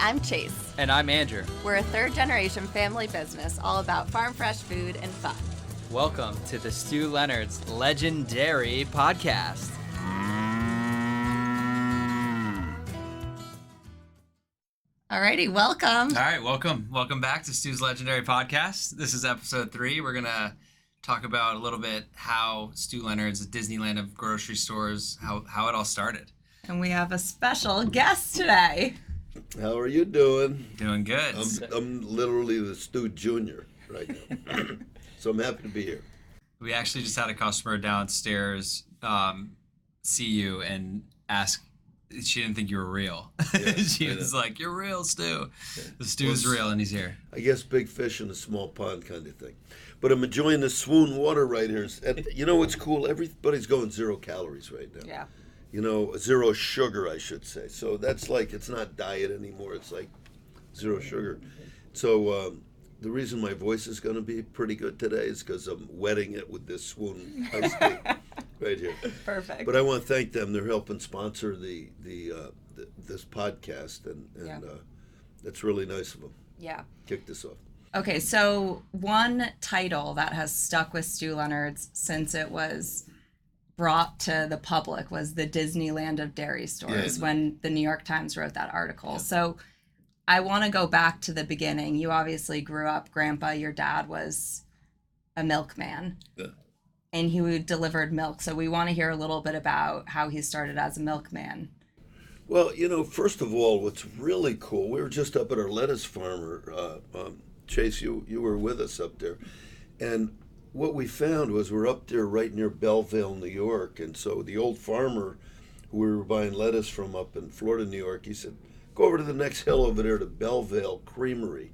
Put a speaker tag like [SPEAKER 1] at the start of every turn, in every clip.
[SPEAKER 1] I'm Chase.
[SPEAKER 2] And I'm Andrew.
[SPEAKER 1] We're a third-generation family business all about farm fresh food and fun.
[SPEAKER 2] Welcome to the Stu Leonard's Legendary Podcast.
[SPEAKER 1] Alrighty, welcome.
[SPEAKER 2] All right, welcome. Welcome back to Stu's Legendary Podcast. This is episode 3. We're going to talk about a little bit how Stu Leonard's Disneyland of grocery stores, how it all started.
[SPEAKER 1] And we have a special guest today.
[SPEAKER 3] How are you doing?
[SPEAKER 2] Doing good.
[SPEAKER 3] I'm literally the Stu Jr. right now. So I'm happy to be here.
[SPEAKER 2] We actually just had a customer downstairs see you and ask. She didn't think you were real.
[SPEAKER 3] Yeah,
[SPEAKER 2] she was like, "You're real, Stu." Yeah. The Stu's real, and he's here.
[SPEAKER 3] I guess big fish in a small pond kind of thing. But I'm enjoying the swoon water right here. And you know what's cool? Everybody's going 0 calories right now.
[SPEAKER 1] Yeah.
[SPEAKER 3] You know, 0 sugar, I should say. So that's like, it's not diet anymore. It's like 0 sugar. So the reason my voice is going to be pretty good today is because I'm wetting it with this swoon iced tea right here.
[SPEAKER 1] Perfect.
[SPEAKER 3] But I want to thank them. They're helping sponsor this podcast, and
[SPEAKER 1] yeah.
[SPEAKER 3] That's really nice of them.
[SPEAKER 1] Yeah.
[SPEAKER 3] Kick this off.
[SPEAKER 1] Okay, so one title that has stuck with Stu Leonard's since it was brought to the public was the Disneyland of dairy stores, when the New York Times wrote that article. Yeah. So I want to go back to the beginning. You obviously grew up, Grandpa, your dad was a milkman.
[SPEAKER 3] Yeah.
[SPEAKER 1] And he delivered milk. So we want to hear a little bit about how he started as a milkman.
[SPEAKER 3] Well, you know, first of all, what's really cool, we were just up at our lettuce farmer. Chase, you were with us up there. And what we found was we're up there right near Belleville, New York. And so the old farmer who we were buying lettuce from up in Florida, New York, he said, go over to the next hill over there to Belleville Creamery,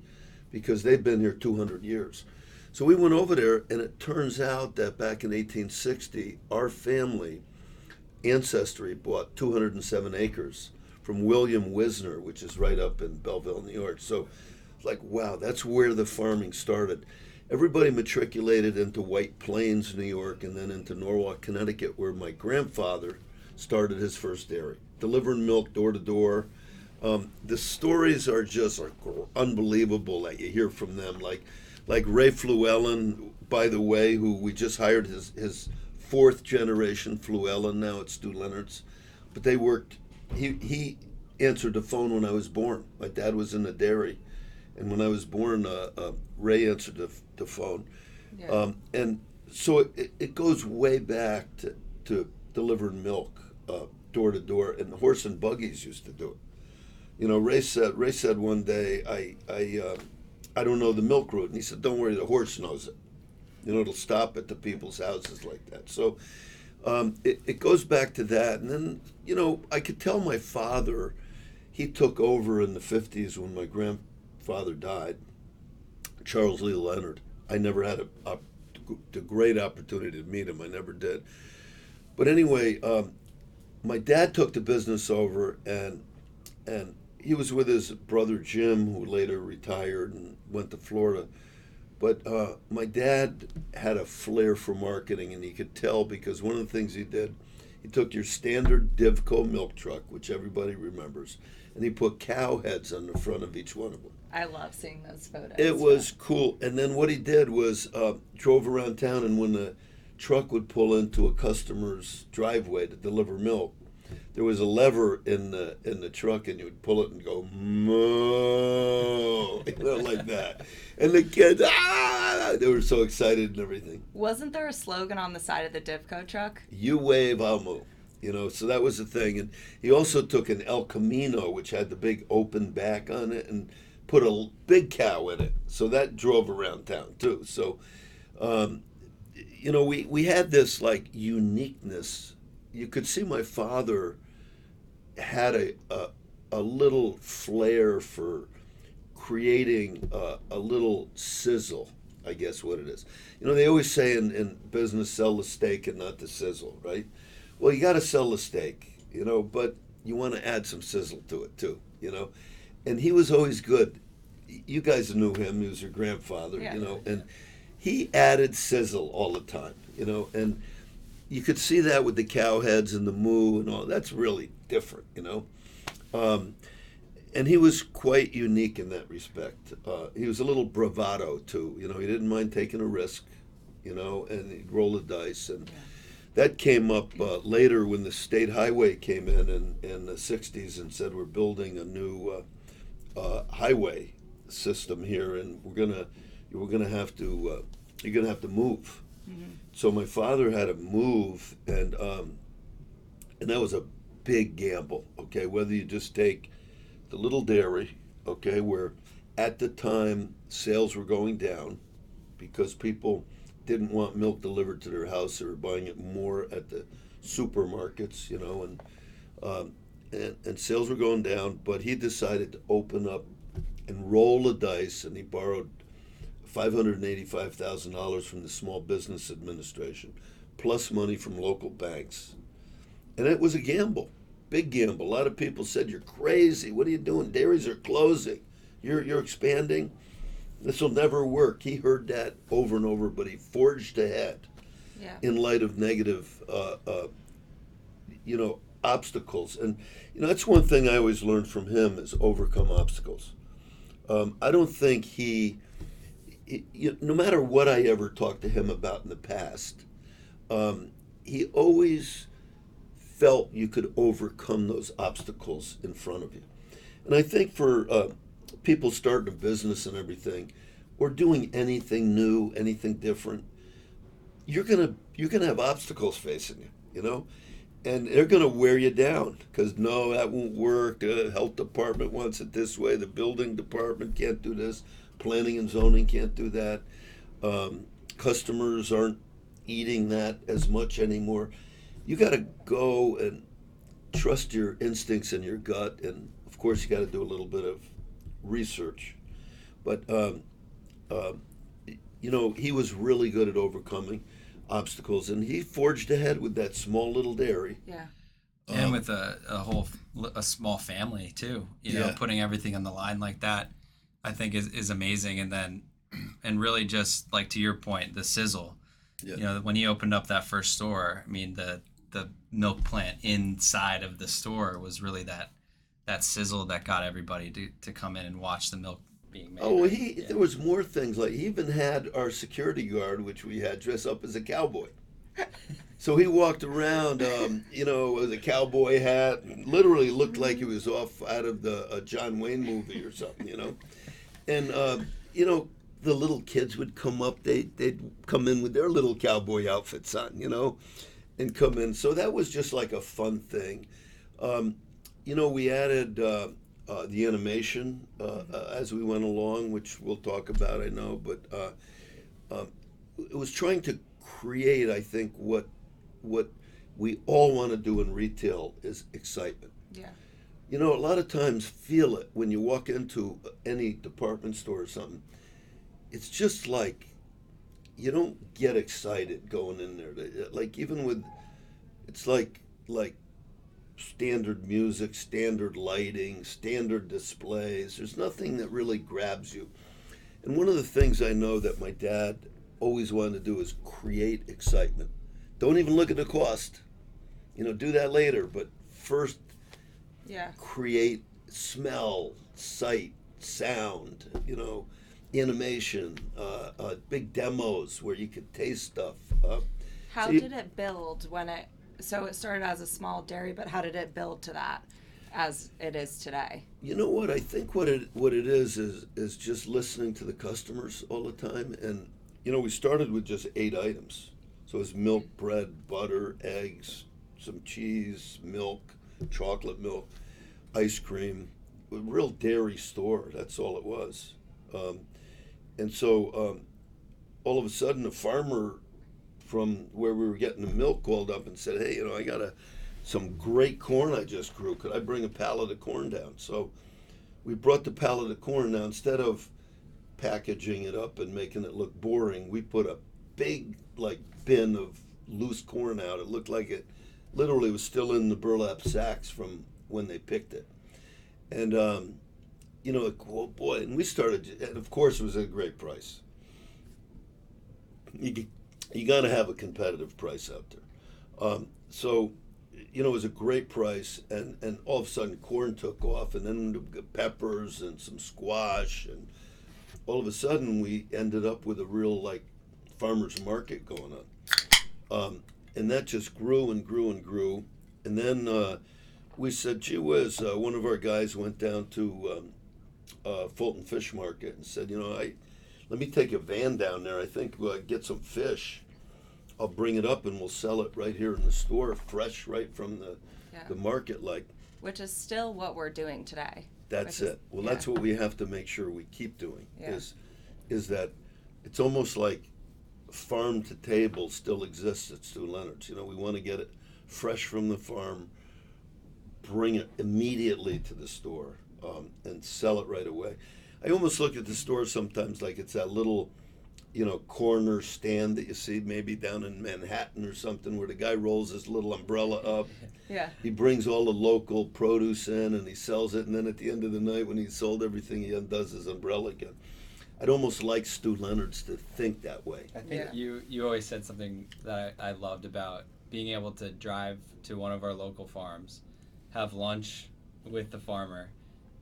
[SPEAKER 3] because they've been here 200 years. So we went over there, and it turns out that back in 1860, our family ancestry bought 207 acres from William Wisner, which is right up in Belleville, New York. So like, wow, that's where the farming started. Everybody matriculated into White Plains, New York, and then into Norwalk, Connecticut, where my grandfather started his first dairy, delivering milk door to door. The stories are just unbelievable that you hear from them. Like Ray Fluellen, by the way, who we just hired his 4th generation Fluellen, now it's Stu Leonard's. But they worked, he answered the phone when I was born. My dad was in the dairy. And when I was born, Ray answered the phone. Yeah. And so it goes way back to delivering milk door to door, and the horse and buggies used to do it. You know, Ray said one day, I don't know the milk route. And he said, don't worry, the horse knows it. You know, it'll stop at the people's houses like that. So it goes back to that. And then, you know, I could tell my father, he took over in the 50s when my grandfather died, Charles Lee Leonard. I never had a great opportunity to meet him. I never did. But anyway, my dad took the business over, and he was with his brother Jim, who later retired and went to Florida. But my dad had a flair for marketing, and he could tell because one of the things he did, he took your standard Divco milk truck, which everybody remembers, and he put cow heads on the front of each one of them.
[SPEAKER 1] I love seeing those photos.
[SPEAKER 3] It was cool. And then what he did was drove around town, and when the truck would pull into a customer's driveway to deliver milk, there was a lever in the truck, and you would pull it and go, moo, you know, like that. And the kids, they were so excited and everything.
[SPEAKER 1] Wasn't there a slogan on the side of the Divco truck?
[SPEAKER 3] You wave, I'll move. You know, so that was the thing. And he also took an El Camino, which had the big open back on it, and put a big cow in it. So that drove around town too. So, you know, we had this like uniqueness. You could see my father had a little flair for creating a little sizzle, I guess what it is. You know, they always say in business, sell the steak and not the sizzle, right? Well, you got to sell the steak, you know, but you want to add some sizzle to it too, you know. And he was always good. You guys knew him. He was your grandfather, yeah. You know, and he added sizzle all the time, you know, and you could see that with the cow heads and the moo and all. That's really different, you know. And he was quite unique in that respect. He was a little bravado too. He didn't mind taking a risk, and he'd roll the dice. And that came up later when the state highway came in the 60s and said, we're building a new highway system here, and you're gonna have to move. Mm-hmm. So my father had to move, and that was a big gamble. Okay, whether you just take the little dairy, okay, where at the time sales were going down because people didn't want milk delivered to their house. They were buying it more at the supermarkets, and sales were going down. But he decided to open up and roll the dice, and he borrowed $585,000 from the Small Business Administration, plus money from local banks. And it was a gamble. Big gamble. A lot of people said, you're crazy. What are you doing? Dairies are closing. You're expanding. This will never work. He heard that over and over, but he forged ahead in light of negative, obstacles. And, that's one thing I always learned from him is overcome obstacles. I don't think no matter what I ever talked to him about in the past, he always felt you could overcome those obstacles in front of you. And I think for people starting a business and everything, or doing anything new, anything different, you're gonna have obstacles facing you, and they're gonna wear you down because no, that won't work. The health department wants it this way. The building department can't do this. Planning and zoning can't do that. Customers aren't eating that as much anymore. You got to go and trust your instincts and your gut, and of course you got to do a little bit of research. But he was really good at overcoming obstacles, and he forged ahead with that small little dairy.
[SPEAKER 1] Yeah.
[SPEAKER 2] And with a small family too, putting everything on the line like that, I think is amazing. And then, and really just like to your point, the Sizzle. Yeah. When he opened up that first store, I mean, the milk plant inside of the store was really that sizzle that got everybody to come in and watch the milk being made.
[SPEAKER 3] Oh, there was more things. Like he even had our security guard, which we had, dress up as a cowboy. So he walked around, with a cowboy hat, and literally looked like he was off out of the John Wayne movie or something, And, the little kids would come up. They'd come in with their little cowboy outfits on, and come in. So that was just like a fun thing. We added the animation as we went along, which we'll talk about, I know. But it was trying to create, I think, what we all want to do in retail is excitement.
[SPEAKER 1] Yeah.
[SPEAKER 3] A lot of times feel it when you walk into any department store or something. It's just like you don't get excited going in there. Like even with, it's like standard music, standard lighting, standard displays. There's nothing that really grabs you. And one of the things I know that my dad always wanted to do is create excitement. Don't even look at the cost. Do that later, but first create smell, sight, sound, animation, big demos where you could taste stuff.
[SPEAKER 1] How did it build so it started as a small dairy, but how did it build to that as it is today?
[SPEAKER 3] You know what? I think what it is just listening to the customers all the time. And, we started with just 8 items. So it was milk, bread, butter, eggs, some cheese, milk, chocolate milk, ice cream, a real dairy store. That's all it was. And so all of a sudden a farmer from where we were getting the milk called up and said, hey, I got some great corn I just grew. Could I bring a pallet of corn down? So we brought the pallet of corn. Now, instead of packaging it up and making it look boring, we put a big bin of loose corn out. It looked like it literally was still in the burlap sacks from when they picked it. And oh boy, and we started, and of course it was at a great price. You got to have a competitive price out there. So you know, it was a great price, and all of a sudden corn took off, and then the peppers and some squash, and all of a sudden we ended up with a real like farmers market going on, and that just grew and grew and grew, and then we said, gee whiz, one of our guys went down to Fulton Fish Market and said, you know, let me take a van down there. I think we'll get some fish. I'll bring it up and we'll sell it right here in the store, fresh right from the market, like.
[SPEAKER 1] Which is still what we're doing today.
[SPEAKER 3] That's it. Well, that's what we have to make sure we keep doing. Is that it's almost like farm to table still exists at Stu Leonard's. You know, we want to get it fresh from the farm, bring it immediately to the store, and sell it right away. I almost look at the store sometimes like it's that little, you know, corner stand that you see maybe down in Manhattan or something, where the guy rolls his little umbrella up.
[SPEAKER 1] Yeah.
[SPEAKER 3] He brings all the local produce in and he sells it, and then at the end of the night when he's sold everything, he undoes his umbrella again. I'd almost like Stu Leonard's to think that way.
[SPEAKER 2] I think you always said something that I loved about being able to drive to one of our local farms, have lunch with the farmer,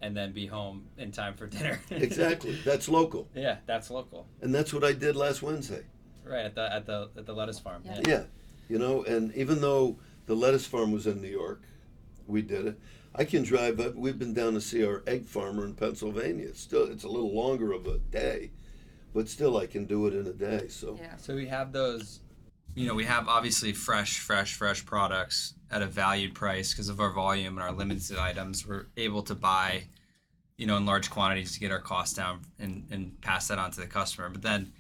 [SPEAKER 2] and then be home in time for dinner.
[SPEAKER 3] Exactly. That's local.
[SPEAKER 2] Yeah, that's local.
[SPEAKER 3] And that's what I did last Wednesday.
[SPEAKER 2] Right, at the lettuce farm.
[SPEAKER 3] Yeah. You know, and even though the lettuce farm was in New York, we did it. I can drive up. We've been down to see our egg farmer in Pennsylvania. It's a little longer of a day, but still I can do it in a day. So
[SPEAKER 2] So we have those, you know, we have obviously fresh products at a valued price because of our volume and our limited items. We're able to buy, you know, in large quantities to get our costs down and pass that on to the customer. But then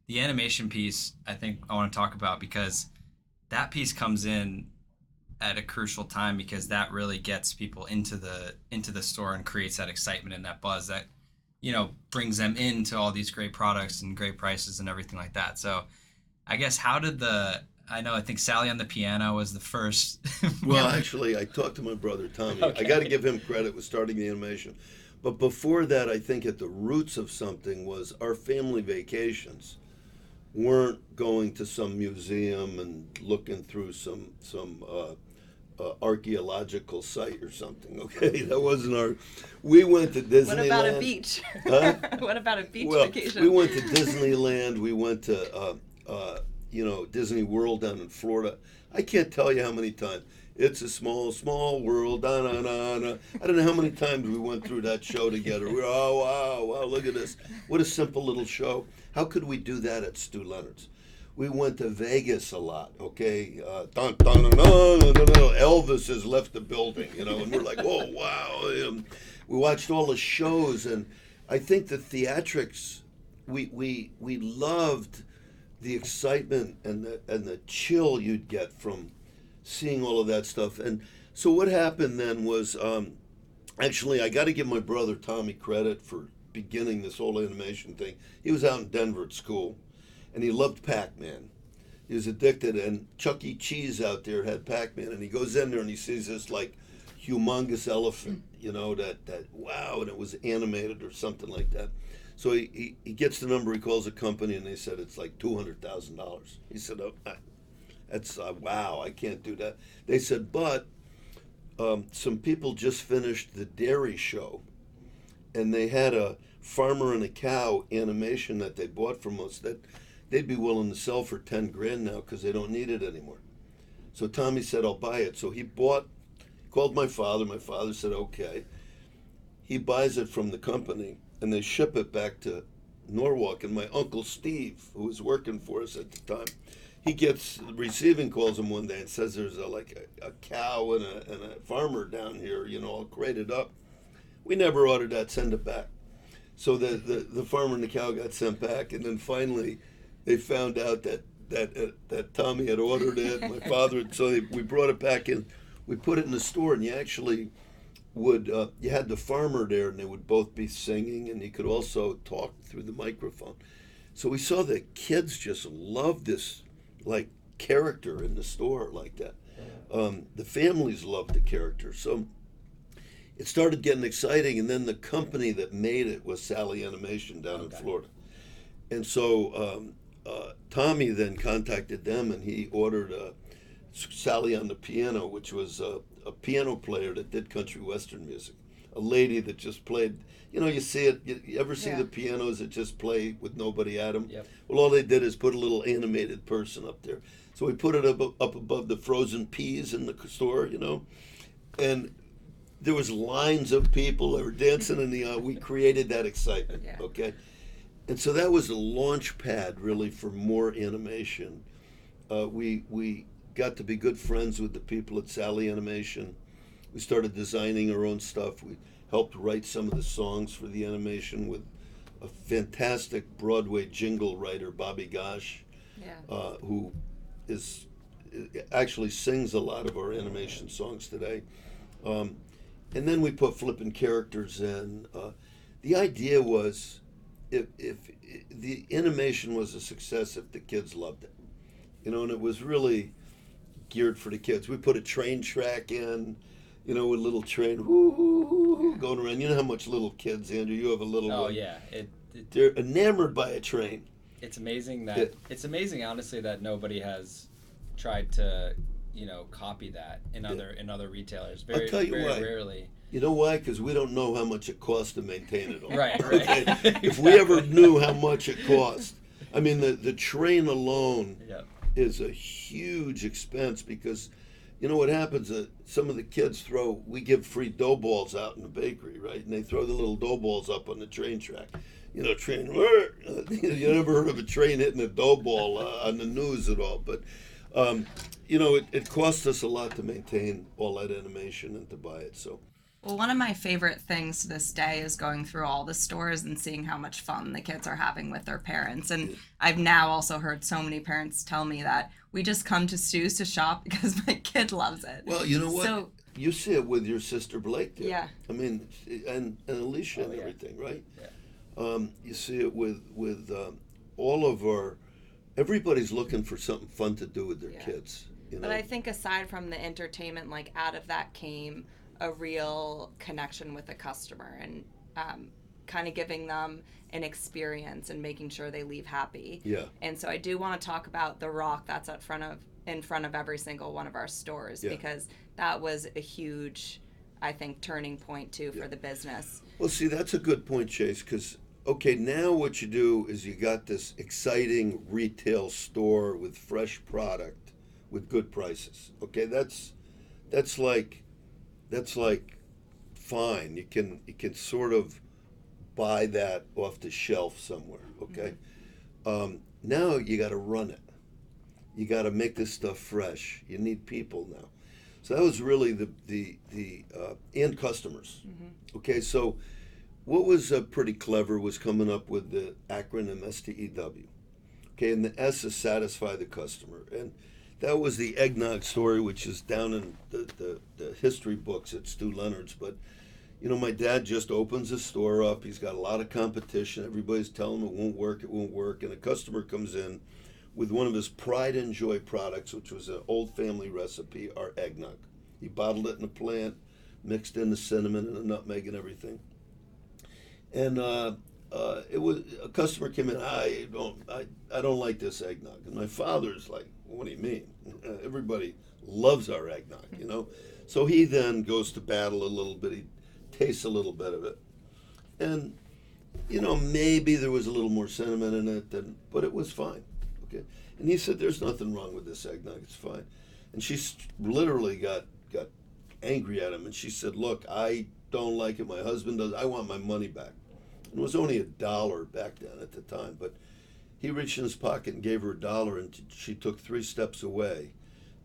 [SPEAKER 2] the animation piece, I think I want to talk about, because that piece comes in at a crucial time, because that really gets people into the store and creates that excitement and that buzz that, you know, brings them into all these great products and great prices and everything like that. So I guess I think Sally on the Piano was the first.
[SPEAKER 3] Well, actually, I talked to my brother Tommy. Okay. I got to give him credit with starting the animation. But before that, I think at the roots of something was our family vacations weren't going to some museum and looking through some archaeological site or something. Okay, that wasn't our. We went to Disneyland.
[SPEAKER 1] What about a beach?
[SPEAKER 3] Huh?
[SPEAKER 1] What about a beach vacation?
[SPEAKER 3] We went to Disneyland. We went to Disney World down in Florida. I can't tell you how many times. It's a small, small world. Da, na, na, na. I don't know how many times we went through that show together. We were, oh, wow, look at this. What a simple little show. How could we do that at Stu Leonard's? We went to Vegas a lot, okay? Dun, dun, dun, dun, dun, dun, dun. Elvis has left the building, you know, and we're like, oh, wow. We watched all the shows, and I think the theatrics, we loved the excitement and the chill you'd get from seeing all of that stuff. And so what happened then was, actually, I got to give my brother Tommy credit for beginning this whole animation thing. He was out in Denver at school, and he loved Pac-Man. He was addicted, and Chuck E. Cheese out there had Pac-Man, and he goes in there and he sees this like humongous elephant, you know, that wow, and it was animated or something like that. So he gets the number, he calls a company, and they said it's like $200,000. He said, oh, that's wow, I can't do that. They said, but some people just finished the dairy show, and they had a farmer and a cow animation that they bought from us that they'd be willing to sell for $10,000 now because they don't need it anymore. So Tommy said, I'll buy it. So he called my father. My father said, okay. He buys it from the company, and they ship it back to Norwalk. And my Uncle Steve, who was working for us at the time, he gets receiving calls him one day and says there's a cow and a farmer down here, you know, all crated up. We never ordered that, send it back. So the farmer and the cow got sent back, and then finally they found out that Tommy had ordered it. My father, we brought it back in. We put it in the store, and you actually would you had the farmer there, and they would both be singing, and he could also talk through the microphone. So we saw that kids just loved this like character in the store like that. The families loved the character, so it started getting exciting. And then the company that made it was Sally Animation down in Florida, and so Tommy then contacted them, and he ordered Sally on the Piano, which was a piano player that did country western music. A lady that just played, you see it, you ever see the pianos that just play with nobody at them?
[SPEAKER 2] Yep.
[SPEAKER 3] Well, all they did is put a little animated person up there. So we put it up above the frozen peas in the store, and there was lines of people that were dancing in the we created that excitement, okay? And so that was the launch pad, really, for more animation. We got to be good friends with the people at Sally Animation. We started designing our own stuff. We helped write some of the songs for the animation with a fantastic Broadway jingle writer, Bobby Gosh, who actually sings a lot of our animation songs today. And then we put flipping characters in. The idea was, if the animation was a success, if the kids loved it, and it was really geared for the kids. We put a train track in, with a little train going around. You know how much little kids, Andrew, you have a little one.
[SPEAKER 2] Oh yeah,
[SPEAKER 3] they're enamored by a train.
[SPEAKER 2] It's amazing honestly that nobody has tried to copy that in other retailers.
[SPEAKER 3] I'll tell you
[SPEAKER 2] very
[SPEAKER 3] why.
[SPEAKER 2] rarely.
[SPEAKER 3] You know why? Because we don't know how much it costs to maintain it all.
[SPEAKER 2] Right.
[SPEAKER 3] Okay?
[SPEAKER 2] Exactly.
[SPEAKER 3] If we ever knew how much it cost, I mean, the train alone is a huge expense, because what happens, some of the kids we give free dough balls out in the bakery, right? And they throw the little dough balls up on the train track. Train, you never heard of a train hitting a dough ball on the news at all. But, it costs us a lot to maintain all that animation and to buy it, so.
[SPEAKER 1] Well, one of my favorite things to this day is going through all the stores and seeing how much fun the kids are having with their parents. And I've now also heard so many parents tell me that we just come to Stu's to shop because my kid loves it.
[SPEAKER 3] Well, you know what? So, you see it with your sister Blake there.
[SPEAKER 1] Yeah.
[SPEAKER 3] I mean, and Alicia and everything, right?
[SPEAKER 2] Yeah.
[SPEAKER 3] You see it with all of everybody's looking for something fun to do with their kids.
[SPEAKER 1] But I think aside from the entertainment, out of that came a real connection with the customer, and kind of giving them an experience and making sure they leave happy.
[SPEAKER 3] Yeah.
[SPEAKER 1] And so I do want to talk about the rock that's in front of every single one of our stores, because that was a huge, I think, turning point too for the business.
[SPEAKER 3] Well, see, that's a good point, Chase, because now what you do is you got this exciting retail store with fresh product with good prices. Okay, that's like fine. You can sort of buy that off the shelf somewhere. Okay, now you got to run it. You got to make this stuff fresh. You need people now. So that was really the and customers. Okay, so what was pretty clever was coming up with the acronym STEW. Okay, and the S is satisfy the customer, and that was the eggnog story, which is down in the history books at Stu Leonard's. But, my dad just opens his store up. He's got a lot of competition. Everybody's telling him it won't work. And a customer comes in with one of his pride and joy products, which was an old family recipe, our eggnog. He bottled it in a plant, mixed in the cinnamon and the nutmeg and everything. And it was a customer came in. I don't like this eggnog. And my father's like, what do you mean? Everybody loves our eggnog, So he then goes to battle a little bit. He tastes a little bit of it, and maybe there was a little more cinnamon in it, but it was fine. Okay, and he said, "There's nothing wrong with this eggnog. It's fine." And she literally got angry at him, and she said, "Look, I don't like it. My husband does. I want my money back." And it was only $1 back then at the time, but he reached in his pocket and gave her $1, and she took 3 steps away,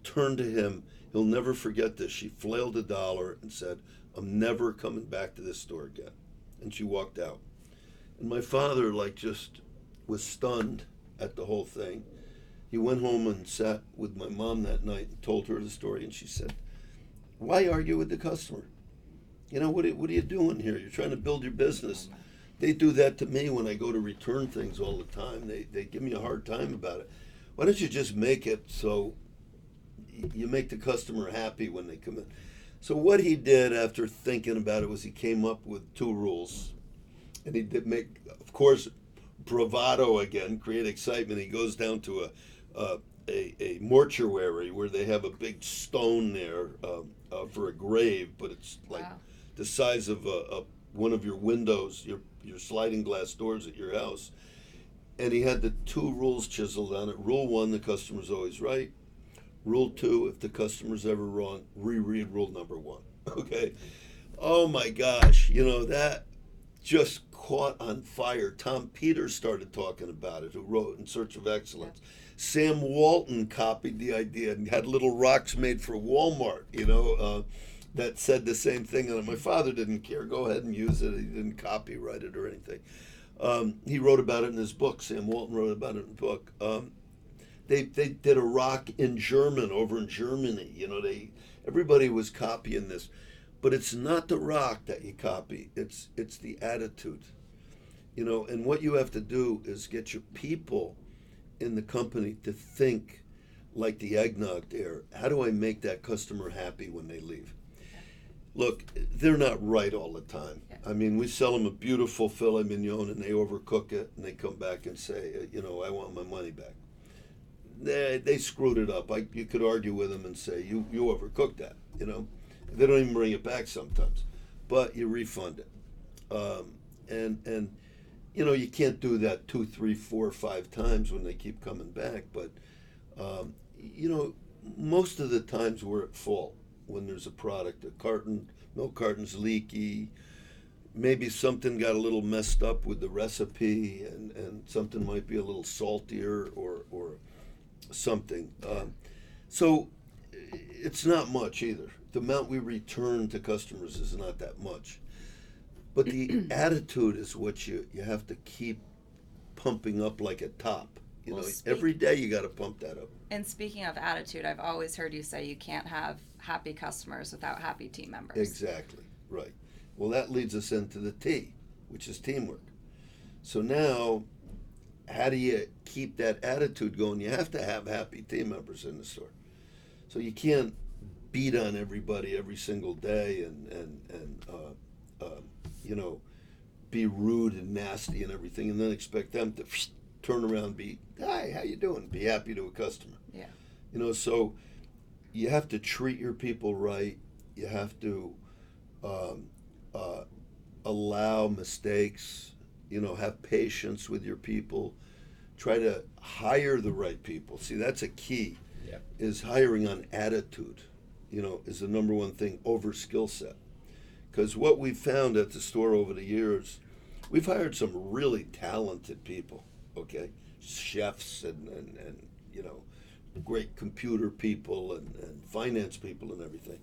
[SPEAKER 3] turned to him. He'll never forget this. She flailed $1 and said, "I'm never coming back to this store again." And she walked out. And my father, just was stunned at the whole thing. He went home and sat with my mom that night and told her the story. And she said, "Why argue with the customer? What are you doing here? You're trying to build your business." They do that to me when I go to return things all the time. They give me a hard time about it. Why don't you just make it so you make the customer happy when they come in? So what he did after thinking about it was he came up with 2 rules. And he did make, of course, bravado again, create excitement. He goes down to a mortuary where they have a big stone there for a grave, but it's like
[SPEAKER 1] Wow.
[SPEAKER 3] the size of one of your windows, your sliding glass doors at your house. And he had the two rules chiseled on it. Rule one, the customer's always right. Rule two, if the customer's ever wrong, reread rule number one. Okay? Oh my gosh, that just caught on fire. Tom Peters started talking about it, who wrote In Search of Excellence. Sam Walton copied the idea and had little rocks made for Walmart, that said the same thing. And my father didn't care. Go ahead and use it. He didn't copyright it or anything. He wrote about it in his book. Sam Walton wrote about it in the book. They did a rock in German over in Germany. Everybody was copying this. But it's not the rock that you copy. It's the attitude. And what you have to do is get your people in the company to think like the eggnog there. How do I make that customer happy when they leave? Look, they're not right all the time. I mean, we sell them a beautiful filet mignon and they overcook it and they come back and say, I want my money back. They screwed it up. You could argue with them and say, you overcooked that, They don't even bring it back sometimes, but you refund it. And you can't do that 2, 3, 4, 5 times when they keep coming back. But, most of the times we're at fault when there's a product, milk carton's leaky, maybe something got a little messed up with the recipe and something might be a little saltier or something. So it's not much either. The amount we return to customers is not that much. But the attitude is what you have to keep pumping up like a top. Every day you got to pump that up.
[SPEAKER 1] And speaking of attitude, I've always heard you say you can't have happy customers without happy team members.
[SPEAKER 3] Exactly, right. Well, that leads us into the T, which is teamwork. So now, how do you keep that attitude going? You have to have happy team members in the store. So you can't beat on everybody every single day and be rude and nasty and everything, and then expect them to turn around and be, hi, how you doing? Be happy to a customer.
[SPEAKER 1] Yeah.
[SPEAKER 3] So you have to treat your people right. You have to allow mistakes. Have patience with your people. Try to hire the right people. See, that's a key.
[SPEAKER 2] Yeah.
[SPEAKER 3] Is hiring on attitude. Is the number one thing over skill set. Because what we've found at the store over the years, we've hired some really talented people, okay? Chefs and great computer people and finance people and everything.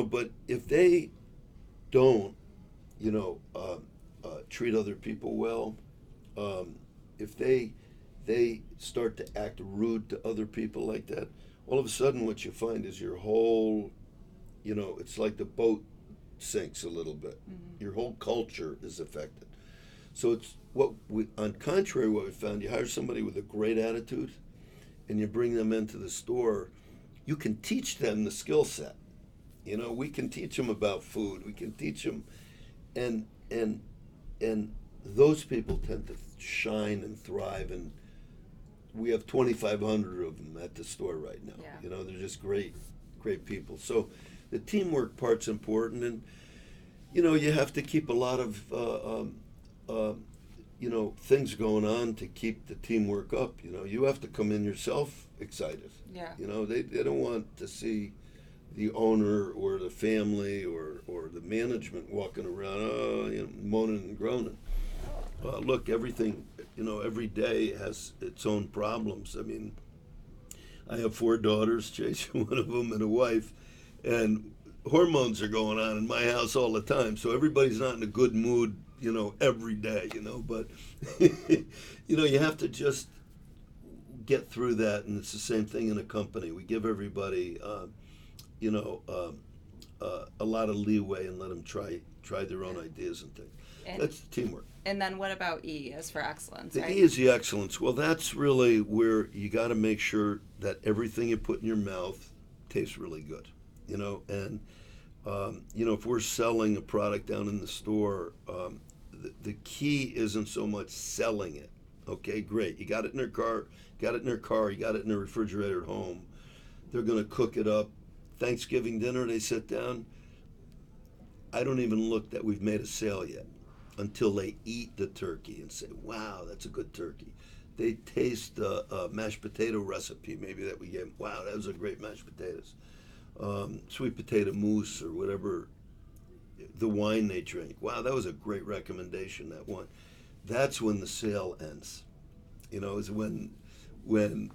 [SPEAKER 3] But if they don't, treat other people well, if they start to act rude to other people like that, all of a sudden what you find is your whole, it's like the boat sinks a little bit. Mm-hmm. Your whole culture is affected. So it's on contrary, what we found, you hire somebody with a great attitude and you bring them into the store, you can teach them the skill set. We can teach them about food. We can teach them, and those people tend to shine and thrive. And we have 2,500 of them at the store right now.
[SPEAKER 1] Yeah.
[SPEAKER 3] They're just great people. So the teamwork part's important, and you have to keep a lot of things going on to keep the teamwork up. You have to come in yourself excited.
[SPEAKER 1] Yeah.
[SPEAKER 3] They don't want to see the owner or the family or the management walking around, moaning and groaning. Look, everything, every day has its own problems. I mean, I have 4 daughters, Chase, one of them, and a wife, and hormones are going on in my house all the time. So everybody's not in a good mood, every day, but, you have to just get through that. And it's the same thing in a company. We give everybody, a lot of leeway and let them try their own ideas and things. That's teamwork.
[SPEAKER 1] And then what about E as for excellence?
[SPEAKER 3] The
[SPEAKER 1] right?
[SPEAKER 3] E is the excellence. Well, that's really where you got to make sure that everything you put in your mouth tastes really good, and if we're selling a product down in the store, the key isn't so much selling it, Okay, great. You got it in their car, you got it in their refrigerator at home. They're going to cook it up. Thanksgiving dinner, they sit down. I don't even look that we've made a sale yet until they eat the turkey and say, wow, that's a good turkey. They taste the mashed potato recipe maybe that we gave. Wow, that was a great mashed potatoes. Sweet potato mousse or whatever, the wine they drink. Wow, that was a great recommendation, that one. That's when the sale ends. Is when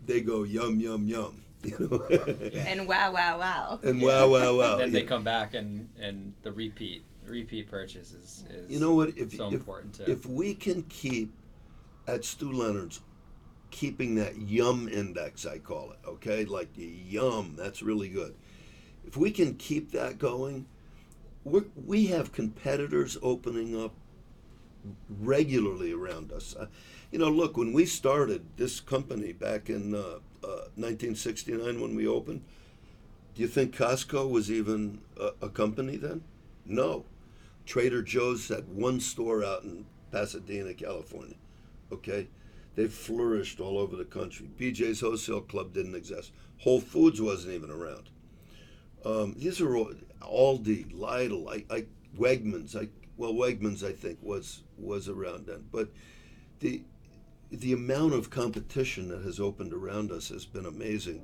[SPEAKER 3] they go yum, yum, yum.
[SPEAKER 1] And wow, wow, wow.
[SPEAKER 3] And wow, wow, wow.
[SPEAKER 2] Then they come back and the repeat purchase is so important too.
[SPEAKER 3] If we can keep at Stu Leonard's keeping that yum index, I call it, okay, like yum, that's really good. If we can keep that going, we have competitors opening up regularly around us. Look, when we started this company back in 1969 when we opened, do you think Costco was even a company then? No. Trader Joe's had one store out in Pasadena, California. Okay? They've flourished all over the country. BJ's Wholesale Club didn't exist. Whole Foods wasn't even around. These are all, Aldi, Lidl, Wegmans. Wegmans I think was around then. But the amount of competition that has opened around us has been amazing.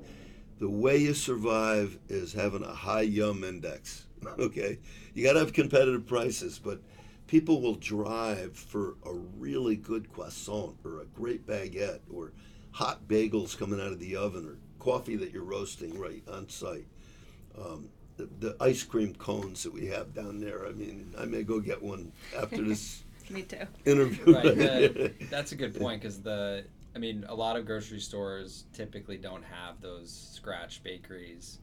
[SPEAKER 3] The way you survive is having a high yum index. Okay, you got to have competitive prices, but people will drive for a really good croissant or a great baguette or hot bagels coming out of the oven or coffee that you're roasting right on site. The ice cream cones that we have down there. I mean, I may go get one after this
[SPEAKER 1] Me too.
[SPEAKER 3] interview.
[SPEAKER 2] Right. That's a good point because a lot of grocery stores typically don't have those scratch bakeries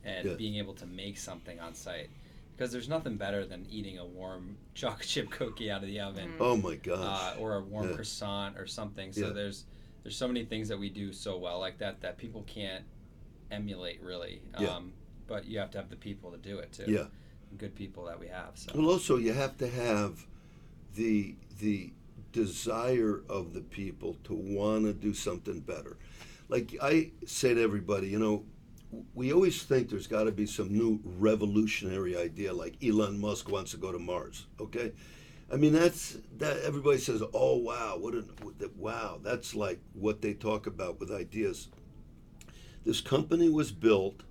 [SPEAKER 2] and being able to make something on site. Because there's nothing better than eating a warm chocolate chip cookie out of the oven.
[SPEAKER 3] Oh my gosh.
[SPEAKER 2] Or a warm croissant or something. So there's so many things that we do so well like that people can't emulate really. But you have to have the people to do it too.
[SPEAKER 3] Yeah.
[SPEAKER 2] Good people that we have. So.
[SPEAKER 3] Well, also you have to have the desire of the people to want to do something better. Like I say to everybody, we always think there's got to be some new revolutionary idea, like Elon Musk wants to go to Mars. Okay, I mean that everybody says, oh wow, wow, that's like what they talk about with ideas. This company was built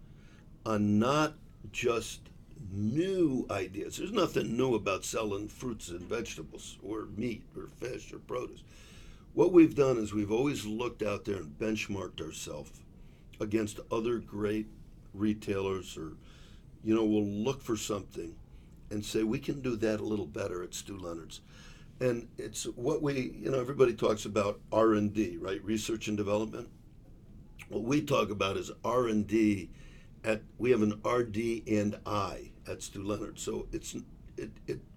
[SPEAKER 3] on not just new ideas. There's nothing new about selling fruits and vegetables or meat or fish or produce. What we've done is we've always looked out there and benchmarked ourselves against other great retailers, or we'll look for something and say we can do that a little better at Stu Leonard's. And it's what we, everybody talks about R&D, right? Research and development. What we talk about is R&D we have an RD and I at Stu Leonard. So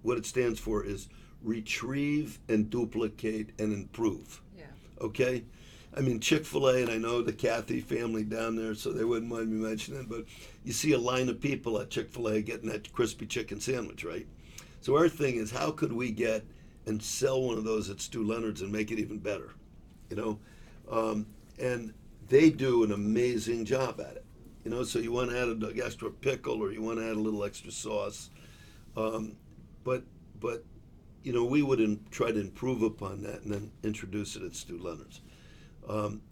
[SPEAKER 3] what it stands for is retrieve and duplicate and improve.
[SPEAKER 1] Yeah.
[SPEAKER 3] Okay? I mean, Chick-fil-A, and I know the Cathy family down there, so they wouldn't mind me mentioning it, but you see a line of people at Chick-fil-A getting that crispy chicken sandwich, right? So our thing is, how could we get and sell one of those at Stu Leonard's and make it even better? And they do an amazing job at it. So you want to add an extra pickle or you want to add a little extra sauce. But we would try to improve upon that and then introduce it at Stu Leonard's.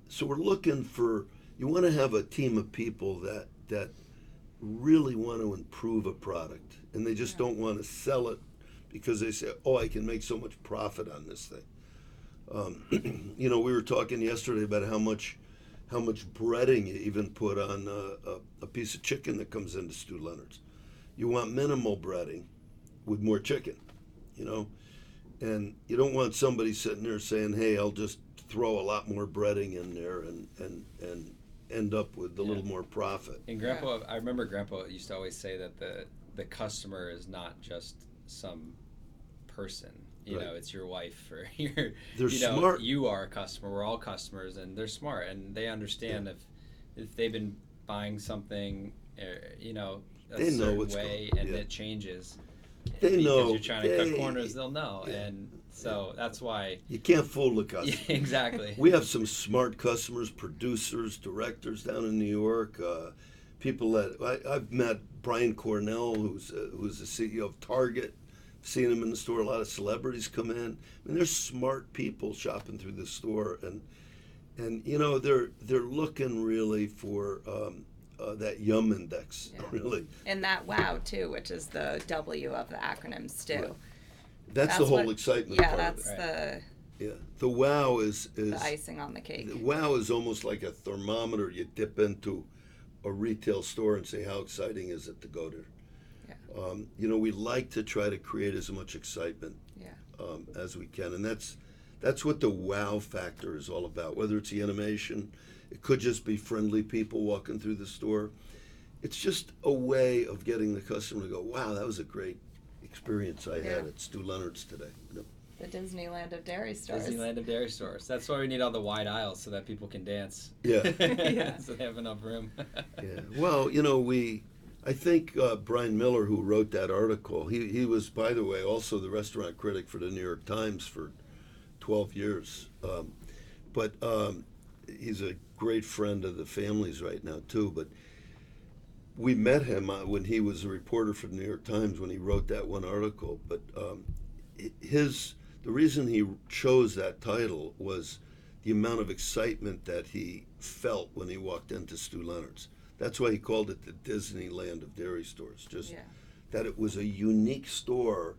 [SPEAKER 3] So we're looking for, you want to have a team of people that really want to improve a product, and they just don't want to sell it because they say, oh, I can make so much profit on this thing. We were talking yesterday about how much breading you even put on a piece of chicken that comes into Stu Leonard's. You want minimal breading with more chicken, and you don't want somebody sitting there saying, hey, I'll just throw a lot more breading in there and end up with a little more profit.
[SPEAKER 2] And Grandpa, I remember Grandpa used to always say that the customer is not just some person. It's your wife or your.
[SPEAKER 3] They're smart.
[SPEAKER 2] You are a customer. We're all customers, and they're smart, and they understand if they've been buying something, a
[SPEAKER 3] they know
[SPEAKER 2] certain
[SPEAKER 3] what's
[SPEAKER 2] way,
[SPEAKER 3] going,
[SPEAKER 2] and it changes.
[SPEAKER 3] They know.
[SPEAKER 2] Because you're trying to cut corners, they'll know, and So that's why
[SPEAKER 3] you can't fool the customer.
[SPEAKER 2] Yeah, exactly.
[SPEAKER 3] We have some smart customers, producers, directors down in New York. People that I've met Brian Cornell, who's the CEO of Target. Seen him in the store. A lot of celebrities come in. I mean, there's smart people shopping through the store, and you know they're looking really for that Yum Index, really.
[SPEAKER 1] And that WOW too, which is the W of the acronym STU.
[SPEAKER 3] Right. That's the whole excitement.
[SPEAKER 1] Yeah,
[SPEAKER 3] part
[SPEAKER 1] that's
[SPEAKER 3] of it.
[SPEAKER 1] the.
[SPEAKER 3] Yeah, the WOW is
[SPEAKER 1] the icing on the cake.
[SPEAKER 3] The WOW is almost like a thermometer you dip into a retail store and say, how exciting is it to go there?
[SPEAKER 1] Yeah.
[SPEAKER 3] You know, we like to try to create as much excitement as we can, and that's what the wow factor is all about. Whether it's the animation, it could just be friendly people walking through the store. It's just a way of getting the customer to go, wow, that was a great experience I had at Stu Leonard's today. You know?
[SPEAKER 1] The Disneyland of dairy stores.
[SPEAKER 2] Disneyland of dairy stores. That's why we need all the wide aisles so that people can dance.
[SPEAKER 3] Yeah.
[SPEAKER 2] So they have enough room.
[SPEAKER 3] Yeah. Well, you know, I think Brian Miller, who wrote that article, he was, by the way, also the restaurant critic for the New York Times for 12 years. But he's a great friend of the family's right now, too. But we met him when he was a reporter for the New York Times when he wrote that one article. But the reason he chose that title was the amount of excitement that he felt when he walked into Stu Leonard's. That's why he called it the Disneyland of dairy stores. Just that it was a unique store,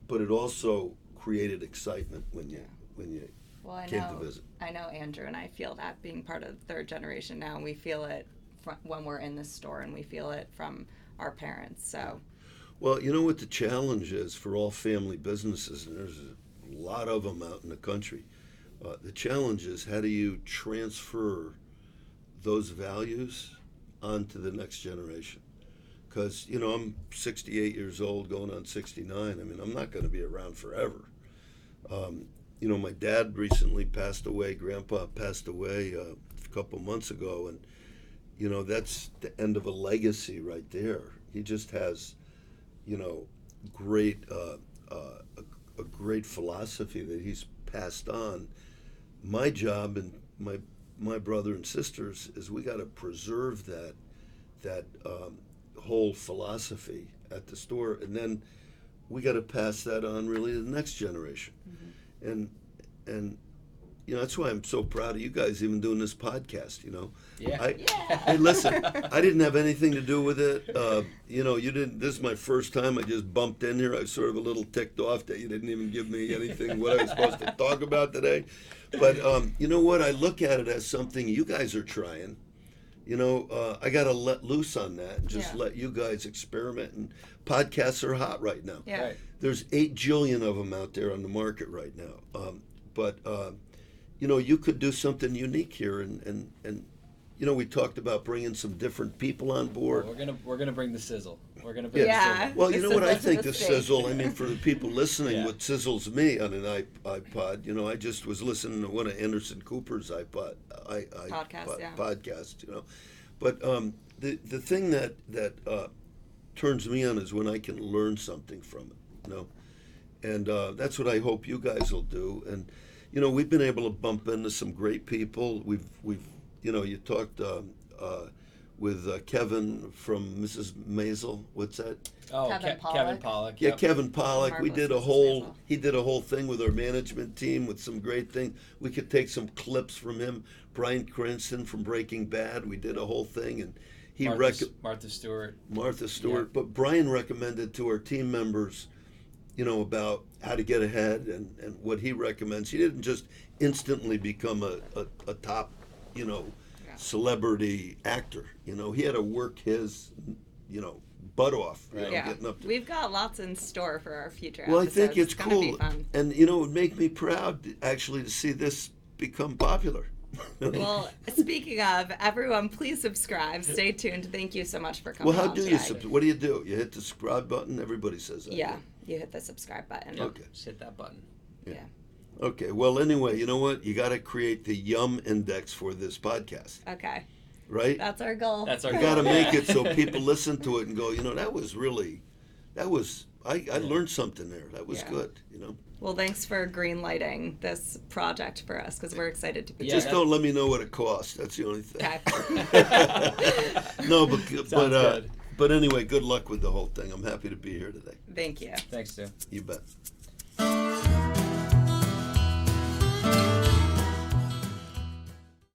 [SPEAKER 3] but it also created excitement when you came to visit.
[SPEAKER 1] I know Andrew and I feel that being part of third generation now. We feel it when we're in the store, and we feel it from our parents. So.
[SPEAKER 3] Well, you know what the challenge is for all family businesses, and there's a lot of them out in the country. The challenge is, how do you transfer those values onto the next generation? Because, you know, I'm 68 years old, going on 69. I mean, I'm not going to be around forever. You know, my dad recently passed away. Grandpa passed away a couple months ago, and, you know, that's the end of a legacy right there. He just has, you know, a great philosophy that he's passed on. My job and my brother and sisters is we got to preserve that whole philosophy at the store, and then we got to pass that on really to the next generation. Mm-hmm. And you know, that's why I'm so proud of you guys even doing this podcast, you know.
[SPEAKER 2] Yeah.
[SPEAKER 3] Hey, listen, I didn't have anything to do with it. You know, you didn't. This is my first time. I just bumped in here. I was sort of a little ticked off that you didn't even give me anything what I was supposed to talk about today. But you know what? I look at it as something you guys are trying. You know, I got to let loose on that and just let you guys experiment. And podcasts are hot right now.
[SPEAKER 1] Yeah. Right.
[SPEAKER 3] There's 8 jillion of them out there on the market right now. But you know, you could do something unique here, and you know, we talked about bringing some different people on board.
[SPEAKER 2] Well, we're gonna bring the Sizzle. We're gonna bring the Sizzle.
[SPEAKER 3] Well, you know what I think the Sizzle. I mean, for the people listening, what sizzles me on an iPod. You know, I just was listening to one of Anderson Cooper's podcast. You know, but the thing that turns me on is when I can learn something from it. You know, and that's what I hope you guys will do. And you know, we've been able to bump into some great people. We've you know, you talked with Kevin from Mrs. Maisel. What's that?
[SPEAKER 2] Oh, Kevin Pollak.
[SPEAKER 3] Yeah, Kevin Pollak. He did a whole thing with our management team with some great things. We could take some clips from him. Bryan Cranston from Breaking Bad. We did a whole thing, and he
[SPEAKER 2] Martha Stewart.
[SPEAKER 3] Yeah. But Brian recommended to our team members, you know, about how to get ahead and what he recommends. He didn't just instantly become a top, you know, celebrity actor. You know, he had to work his, you know, butt off. You know, getting up to.
[SPEAKER 1] We've got lots in store for our future
[SPEAKER 3] Well,
[SPEAKER 1] episodes.
[SPEAKER 3] I think it's
[SPEAKER 1] gonna
[SPEAKER 3] cool.
[SPEAKER 1] Be fun.
[SPEAKER 3] And, you know, it would make me proud, actually, to see this become popular.
[SPEAKER 1] Well, speaking of, everyone, please subscribe. Stay tuned. Thank you so much for coming.
[SPEAKER 3] Well, how do you subscribe? What do? You hit the subscribe button? Everybody says that.
[SPEAKER 1] Yeah, you hit the subscribe button.
[SPEAKER 3] Okay.
[SPEAKER 2] Just hit that button.
[SPEAKER 1] Yeah.
[SPEAKER 3] Okay. Well, anyway, you know what? You got to create the Yum Index for this podcast.
[SPEAKER 1] Okay.
[SPEAKER 3] Right?
[SPEAKER 1] That's our goal.
[SPEAKER 3] You got to make it so people listen to it and go, you know, that was I learned something there. That was good, you know.
[SPEAKER 1] Well, thanks for green lighting this project for us because we're excited to be
[SPEAKER 3] Just don't let me know what it costs. That's the only thing.
[SPEAKER 1] Okay.
[SPEAKER 3] No,
[SPEAKER 4] Good.
[SPEAKER 3] but anyway, good luck with the whole thing. I'm happy to be here today.
[SPEAKER 1] Thank you.
[SPEAKER 2] Thanks, Stu.
[SPEAKER 3] You bet.